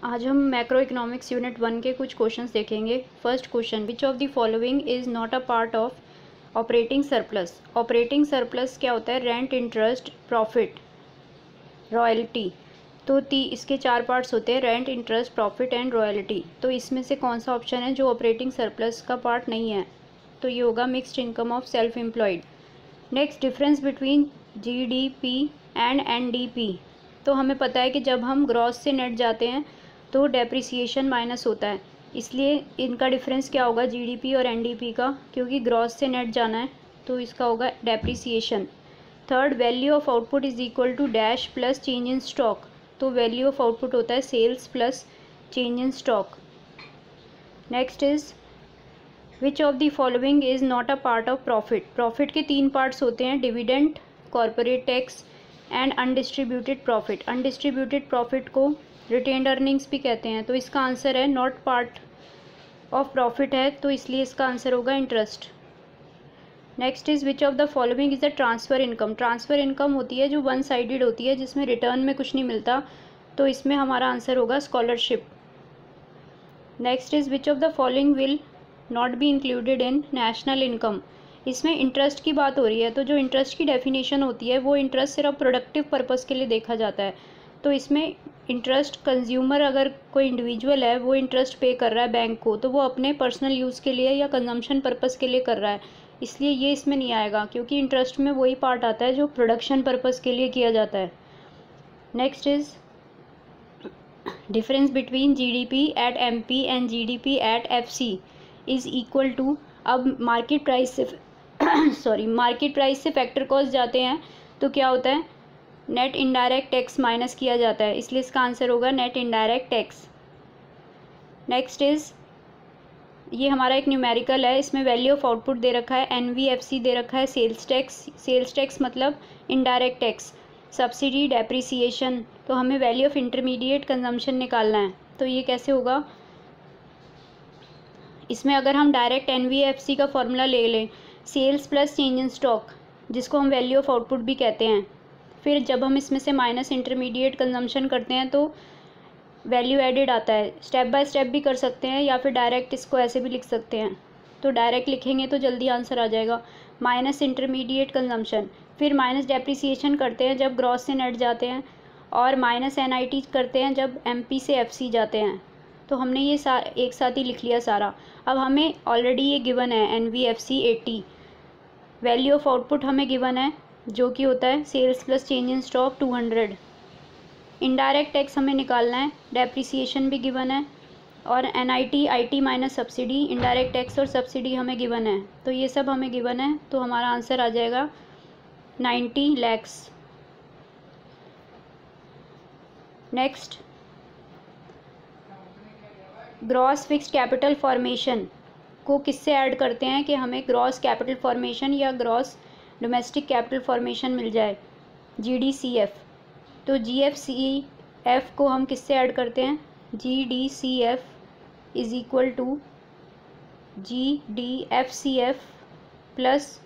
आज हम macro economics unit 1 के कुछ क्वेश्चंस देखेंगे। First question, which of the following is not a part of operating surplus. Operating surplus क्या होता है? Rent, interest, profit, royalty. तो इसके 4 पार्ट्स होते हैं, rent, interest, profit and royalty. तो इसमें से कौन सा ऑप्शन है जो ऑपरेटिंग सरप्लस का पार्ट नहीं है? तो ये होगा mixed income of self employed. Next, difference between GDP and NDP. तो हमें पता है कि जब हम ग्रॉस से नेट जाते हैं तो डेप्रिसिएशन माइनस होता है, इसलिए इनका डिफरेंस क्या होगा जीडीपी और एनडीपी का? क्योंकि ग्रॉस से नेट जाना है तो इसका होगा depreciation. Third, value of output is equal to dash plus change in stock. तो वैल्यू ऑफ आउटपुट होता है sales plus change in stock. Next is which of the following is not a part of profit. Profit के 3 parts होते हैं, dividend, corporate tax and undistributed profit. Undistributed profit को retained earnings भी कहते हैं। तो इसका आंसर है नॉट पार्ट ऑफ प्रॉफिट है, तो इसलिए इसका आंसर होगा interest. Next is which of the following is the transfer income. Transfer income होती है जो वन साइडेड होती है, जिसमें रिटर्न में कुछ नहीं मिलता, तो इसमें हमारा आंसर होगा scholarship. Next is which of the following will not be included in national income. इसमें इंटरेस्ट की बात हो रही है, तो जो इंटरेस्ट की डेफिनेशन होती है वो इंटरेस्ट सिर्फ प्रोडक्टिव पर्पस के लिए देखा जाता है। तो इसमें इंटरेस्ट कंज्यूमर, अगर कोई इंडिविजुअल है वो इंटरेस्ट पे कर रहा है बैंक को, तो वो अपने पर्सनल यूज़ के लिए या कंजम्पशन पर्पस के लिए कर रहा है, इसलिए ये इसमें नहीं आएगा, क्योंकि इंटरेस्ट में वही पार्ट आता है जो प्रोडक्शन पर्पस के लिए किया जाता है। Next is difference between GDP at MP and GDP at FC is equal to. अब मार्केट प्राइस से मार्केट प्राइस से फैक्टर कॉस्ट जाते हैं तो क्या होता है? नेट इनडायरेक्ट टैक्स माइनस किया जाता है, इसलिए इसका आंसर होगा net indirect tax. Next is, ये हमारा एक न्यूमेरिकल है, इसमें वैल्यू ऑफ आउटपुट दे रखा है, एनवीएफसी दे रखा है, सेल्स टैक्स मतलब इनडायरेक्ट टैक्स, सब्सिडी, डेप्रिसिएशन। तो हमें वैल्यू ऑफ इंटरमीडिएट कंजम्पशन निकालना है, तो ये कैसे होगा? इसमें अगर हम डायरेक्ट एनवीएफसी का फॉर्मूला ले लें, sales plus change in stock, जिसको हम वैल्यू ऑफ आउटपुट भी कहते हैं, फिर जब हम इसमें से माइनस इंटरमीडिएट कंजम्पशन करते हैं तो वैल्यू एडेड आता है। स्टेप बाय स्टेप भी कर सकते हैं या फिर डायरेक्ट इसको ऐसे भी लिख सकते हैं। तो डायरेक्ट लिखेंगे तो जल्दी आंसर आ जाएगा, माइनस इंटरमीडिएट कंजम्पशन, फिर माइनस डेप्रिसिएशन करते हैं जब ग्रॉस से नेट जाते हैं, और माइनस एनआईटी करते हैं जब एमपी से एफसी जाते हैं। तो हमने ये एक साथ ही लिख लिया सारा। अब हमें ऑलरेडी ये गिवन है एनवीएफसी 80, वैल्यू ऑफ आउटपुट हमें गिवन है जो कि होता है sales plus change in stock 200। Indirect tax हमें निकालना है, डेप्रिसिएशन भी गिवन है, और NIT, IT minus subsidy, indirect tax और सब्सिडी हमें गिवन है। तो ये सब हमें गिवन है, तो हमारा आंसर आ जाएगा 90 lakhs। Next, gross fixed capital formation को किससे ऐड करते हैं कि हमें ग्रॉस कैपिटल फॉर्मेशन या ग्रॉस डोमेस्टिक कैपिटल फॉर्मेशन मिल जाए? जीडीसीएफ। तो जीएफसीएफ को हम किससे ऐड करते हैं? GDCF is equal to GDFCF plus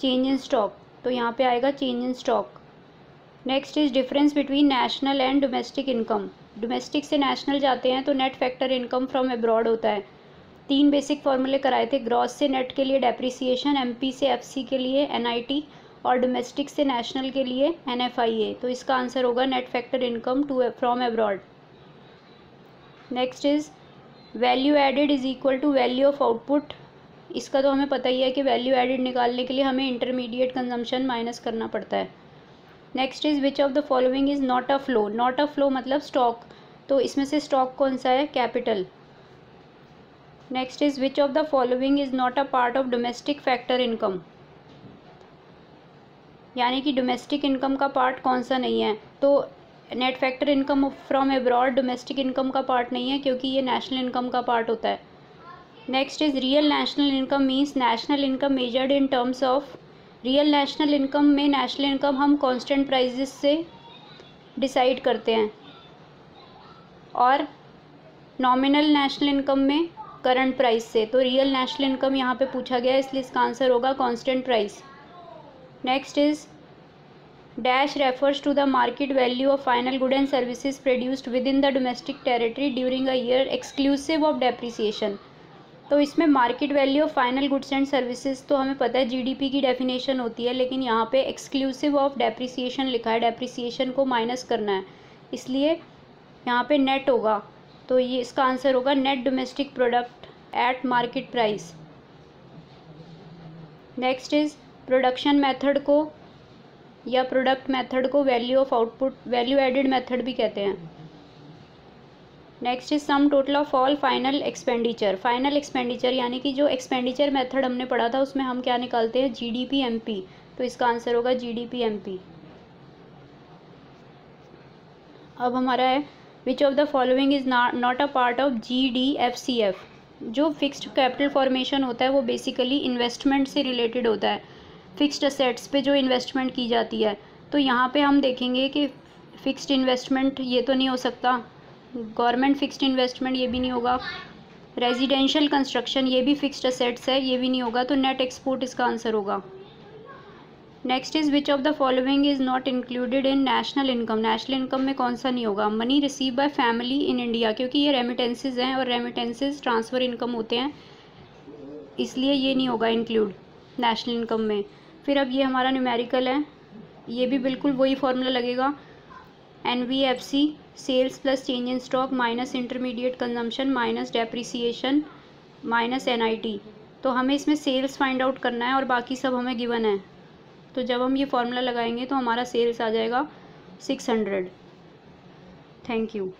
change in stock, तो यहाँ पे आएगा change in stock. Next is difference between national and domestic income. Domestic से नेशनल जाते हैं तो net factor income from abroad होता है। 3 बेसिक फॉर्मूले कराए थे, ग्रॉस से नेट के लिए डेप्रिसिएशन, एमपी से एफसी के लिए एनआईटी, और डोमेस्टिक से नेशनल के लिए एनएफआईए। तो इसका आंसर होगा net factor income from abroad. Next is value added is equal to value of output. इसका तो हमें पता ही है कि वैल्यू एडेड निकालने के लिए हमें इंटरमीडिएट कंजम्पशन माइनस करना पड़ता है। Next is which of the following is not a flow. Not a flow मतलब स्टॉक, तो इसमें से स्टॉक कौन सा है? Capital. Next is which of the following is not a part of domestic factor income, यानी कि डोमेस्टिक इनकम का पार्ट कौन सा नहीं है? तो net factor income from abroad domestic income का पार्ट नहीं है, क्योंकि ये नेशनल इनकम का पार्ट होता है। Next is real national income means national income measured in terms of. Real national income में नेशनल इनकम हम कांस्टेंट प्राइजेस से डिसाइड करते हैं, और नॉमिनल नेशनल इनकम में करंट प्राइस से। तो रियल नेशनल इनकम यहाँ पे पूछा गया है, इसलिए इसका आंसर होगा constant price. Next is dash refers to the market value of final good and services produced within the domestic territory during a year exclusive of depreciation. तो इसमें market value of final goods and services तो हमें पता है GDP की definition होती है, लेकिन यहाँ पे एक्सक्लूसिव ऑफ डेप्रिसिएशन लिखा है, डेप्रिसिएशन को माइनस करना है, इसलिए यहाँ पे नेट होगा। तो ये इसका आंसर होगा net domestic product at market price. Next is production method को या प्रोडक्ट मेथड को value of output value added method भी कहते हैं। Next is sum total of all final expenditure. Final expenditure यानी कि जो एक्सपेंडिचर मेथड हमने पढ़ा था उसमें हम क्या निकालते हैं, जीडीपी एमपी, तो इसका आंसर होगा जीडीपी एमपी। अब हमारा है विच of the following is not a part of GDFCF। जो फिक्स्ड कैपिटल फॉर्मेशन होता है वो बेसिकली इन्वेस्टमेंट से रिलेटेड होता है, फिक्स्ड असेट्स पे जो इन्वेस्टमेंट की जाती है। तो यहाँ पे हम देखेंगे कि फिक्स्ड इन्वेस्टमेंट ये तो नहीं हो सकता, गवर्नमेंट फिक्स्ड इन्वेस्टमेंट ये भी नहीं होगा, रेजिडेंशियल कंस्ट्रक्शन ये भी फिक्स्ड असेट्स है ये भी नहीं होगा, तो नेट एक्सपोर्ट इसका आंसर होगा। Next is which of the following is not included in national income. National income में कौन सा नहीं होगा, money receive by family in India, क्योंकि ये रेमिटेंसेज हैं और रेमिटेंसेज ट्रांसफ़र इनकम होते हैं, इसलिए ये नहीं होगा इंक्लूड नेशनल इनकम में। फिर अब ये हमारा न्यूमेरिकल है, ये भी बिल्कुल वही फॉर्मूला लगेगा, NVFC sales plus change in stock minus intermediate consumption minus depreciation minus NIT। तो हमें इसमें सेल्स फाइंड आउट करना है और बाकी सब हमें गिवन है, तो जब हम ये फॉर्मूला लगाएंगे तो हमारा सेल्स आ जाएगा 600। Thank you.